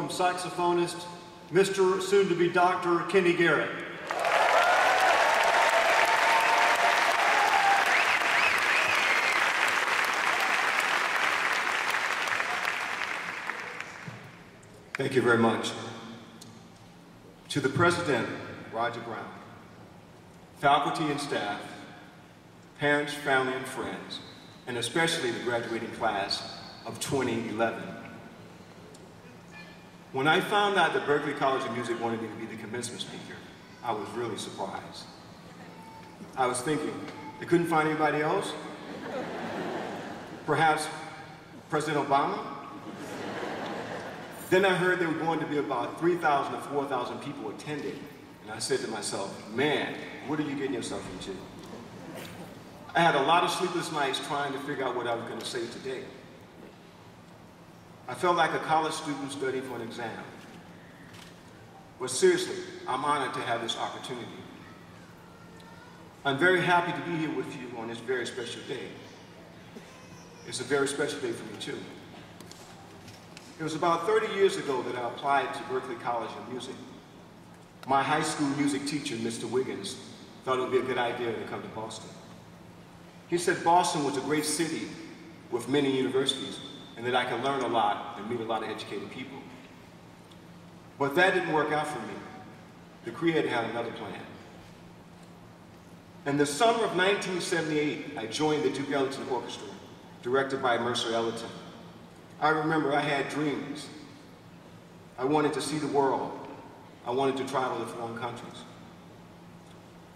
welcome saxophonist, Mr. soon-to-be Dr. Kenny Garrett. Thank you very much. To the President, Roger Brown, faculty and staff, parents, family, and friends, and especially the graduating class of 2011. When I found out that Berklee College of Music wanted me to be the commencement speaker, I was really surprised. I was thinking, they couldn't find anybody else? Perhaps President Obama? Then I heard there were going to be about 3,000 to 4,000 people attending, and I said to myself, man, what are you getting yourself into? I had a lot of sleepless nights trying to figure out what I was going to say today. I felt like a college student studying for an exam. But seriously, I'm honored to have this opportunity. I'm very happy to be here with you on this very special day. It's a very special day for me too. It was about 30 years ago that I applied to Berklee College of Music. My high school music teacher, Mr. Wiggins, thought it would be a good idea to come to Boston. He said Boston was a great city with many universities, and that I could learn a lot and meet a lot of educated people. But that didn't work out for me. The Creator had another plan. In the summer of 1978, I joined the Duke Ellington Orchestra, directed by Mercer Ellington. I remember I had dreams. I wanted to see the world. I wanted to travel to foreign countries.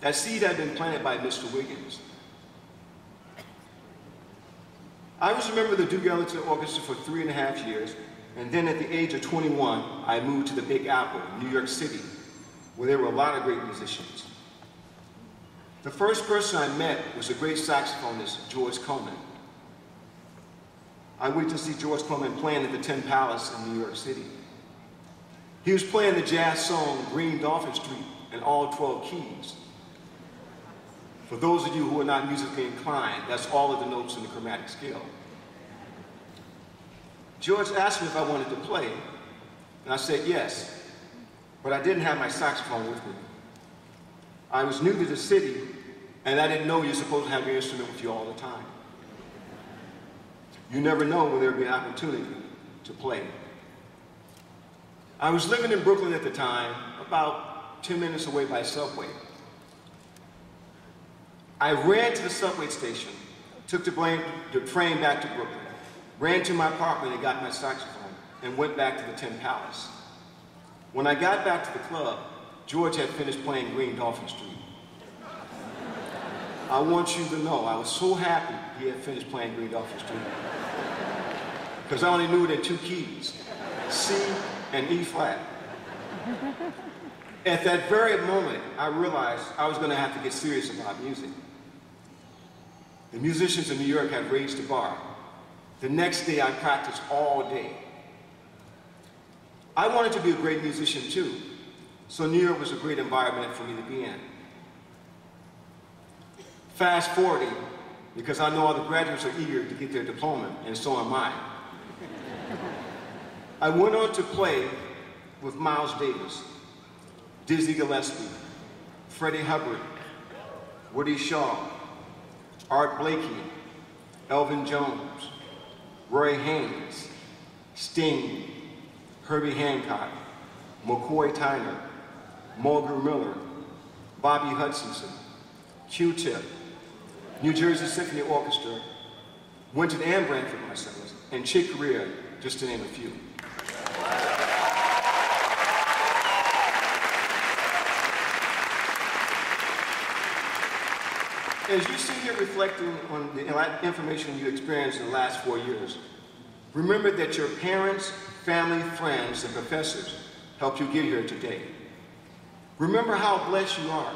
That seed had been planted by Mr. Wiggins. I was a member of the Duke Ellington Orchestra for 3.5 years, and then at the age of 21, I moved to the Big Apple, New York City, where there were a lot of great musicians. The first person I met was the great saxophonist, George Coleman. I went to see George Coleman playing at the Tin Palace in New York City. He was playing the jazz song Green Dolphin Street in all 12 keys. For those of you who are not musically inclined, that's all of the notes in the chromatic scale. George asked me if I wanted to play, and I said yes, but I didn't have my saxophone with me. I was new to the city, and I didn't know you're supposed to have your instrument with you all the time. You never know when there'll be an opportunity to play. I was living in Brooklyn at the time, about 10 minutes away by subway. I ran to the subway station, took the train back to Brooklyn, ran to my apartment and got my saxophone, and went back to the Tin Palace. When I got back to the club, George had finished playing Green Dolphin Street. I want you to know, I was so happy he had finished playing Green Dolphin Street, because I only knew it in 2 keys, C and E flat. At that very moment, I realized I was going to have to get serious about music. The musicians in New York had raised the bar. The next day, I practiced all day. I wanted to be a great musician too, so New York was a great environment for me to be in. Fast forwarding, because I know all the graduates are eager to get their diploma, and so am I. I went on to play with Miles Davis, Dizzy Gillespie, Freddie Hubbard, Woody Shaw, Art Blakey, Elvin Jones, Roy Haynes, Sting, Herbie Hancock, McCoy Tyner, Mulgrew Miller, Bobby Hutchinson, Q-Tip, New Jersey Symphony Orchestra, Winton and Branford Marsalis, and Chick Corea, just to name a few. As you sit here reflecting on the information you experienced in the last 4 years, remember that your parents, family, friends, and professors helped you get here today. Remember how blessed you are.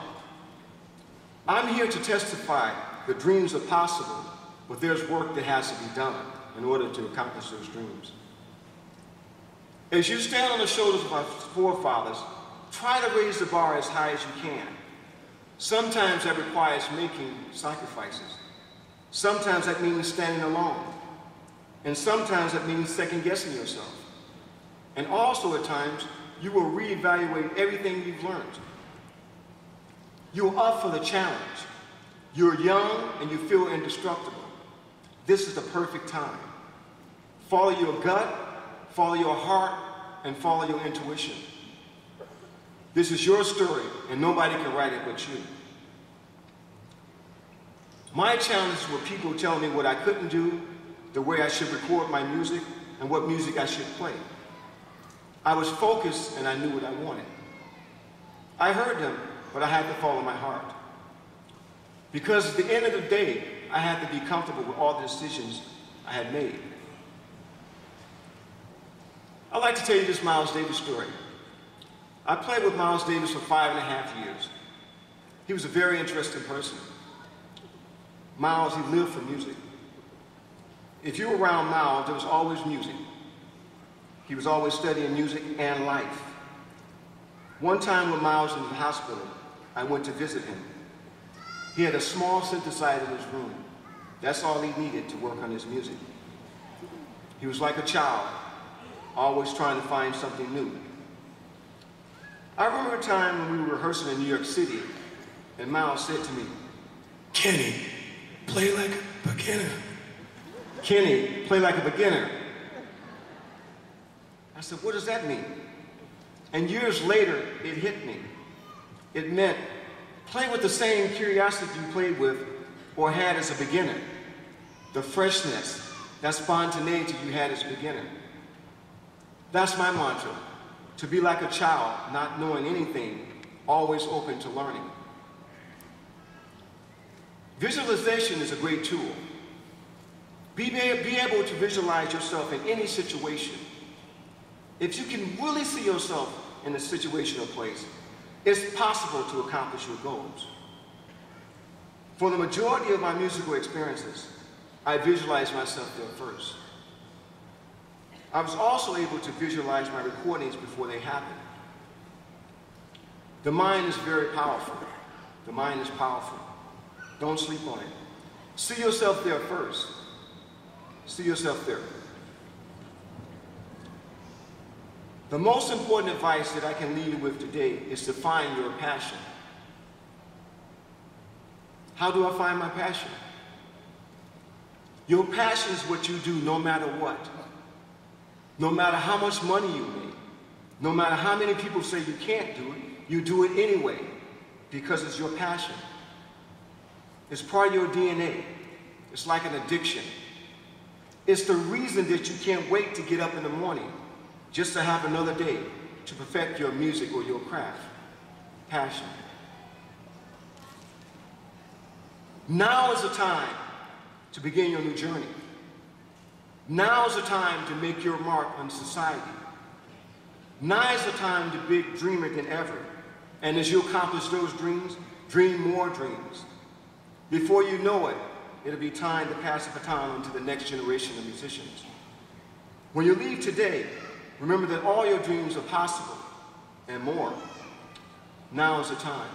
I'm here to testify that dreams are possible, but there's work that has to be done in order to accomplish those dreams. As you stand on the shoulders of our forefathers, try to raise the bar as high as you can. Sometimes that requires making sacrifices. Sometimes that means standing alone. And sometimes that means second-guessing yourself. And also at times, you will reevaluate everything you've learned. You're up for the challenge. You're young and you feel indestructible. This is the perfect time. Follow your gut, follow your heart, and follow your intuition. This is your story, and nobody can write it but you. My challenges were people telling me what I couldn't do, the way I should record my music, and what music I should play. I was focused and I knew what I wanted. I heard them, but I had to follow my heart. Because at the end of the day, I had to be comfortable with all the decisions I had made. I'd like to tell you this Miles Davis story. I played with Miles Davis for 5.5 years. He was a very interesting person. Miles, he lived for music. If you were around Miles, there was always music. He was always studying music and life. One time when Miles was in the hospital, I went to visit him. He had a small synthesizer in his room. That's all he needed to work on his music. He was like a child, always trying to find something new. I remember a time when we were rehearsing in New York City, and Miles said to me, "Kenny, play like a beginner." "Kenny, play like a beginner." I said, "What does that mean?" And years later, it hit me. It meant play with the same curiosity you played with or had as a beginner. The freshness, that spontaneity you had as a beginner. That's my mantra, to be like a child, not knowing anything, always open to learning. Visualization is a great tool. Be able to visualize yourself in any situation. If you can really see yourself in a situation or place, it's possible to accomplish your goals. For the majority of my musical experiences, I visualized myself there first. I was also able to visualize my recordings before they happened. The mind is very powerful. The mind is powerful. Don't sleep on it. See yourself there first. See yourself there. The most important advice that I can leave you with today is to find your passion. How do I find my passion? Your passion is what you do no matter what. No matter how much money you make, no matter how many people say you can't do it, you do it anyway because it's your passion. It's part of your DNA. It's like an addiction. It's the reason that you can't wait to get up in the morning just to have another day to perfect your music or your craft. Passion. Now is the time to begin your new journey. Now is the time to make your mark on society. Now is the time to be a dreamer than ever. And as you accomplish those dreams, dream more dreams. Before you know it, it'll be time to pass the baton on to the next generation of musicians. When you leave today, remember that all your dreams are possible and more. Now is the time.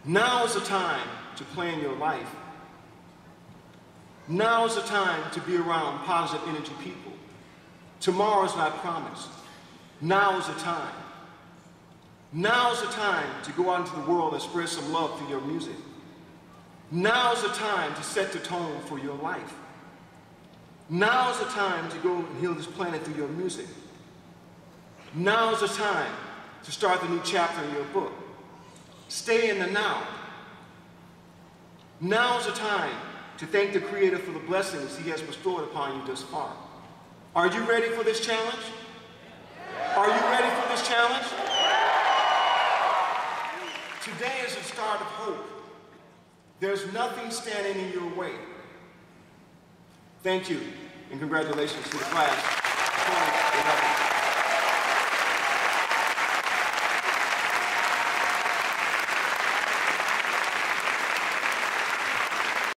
Now is the time to plan your life. Now is the time to be around positive energy people. Tomorrow is not promised. Now is the time. Now is the time to go out into the world and spread some love through your music. Now is the time to set the tone for your life. Now is the time to go and heal this planet through your music. Now is the time to start the new chapter in your book. Stay in the now. Now is the time to thank the Creator for the blessings He has bestowed upon you thus far. Are you ready for this challenge? Are you ready for this challenge? Today is the start of hope. There's nothing standing in your way. Thank you, and congratulations to the class.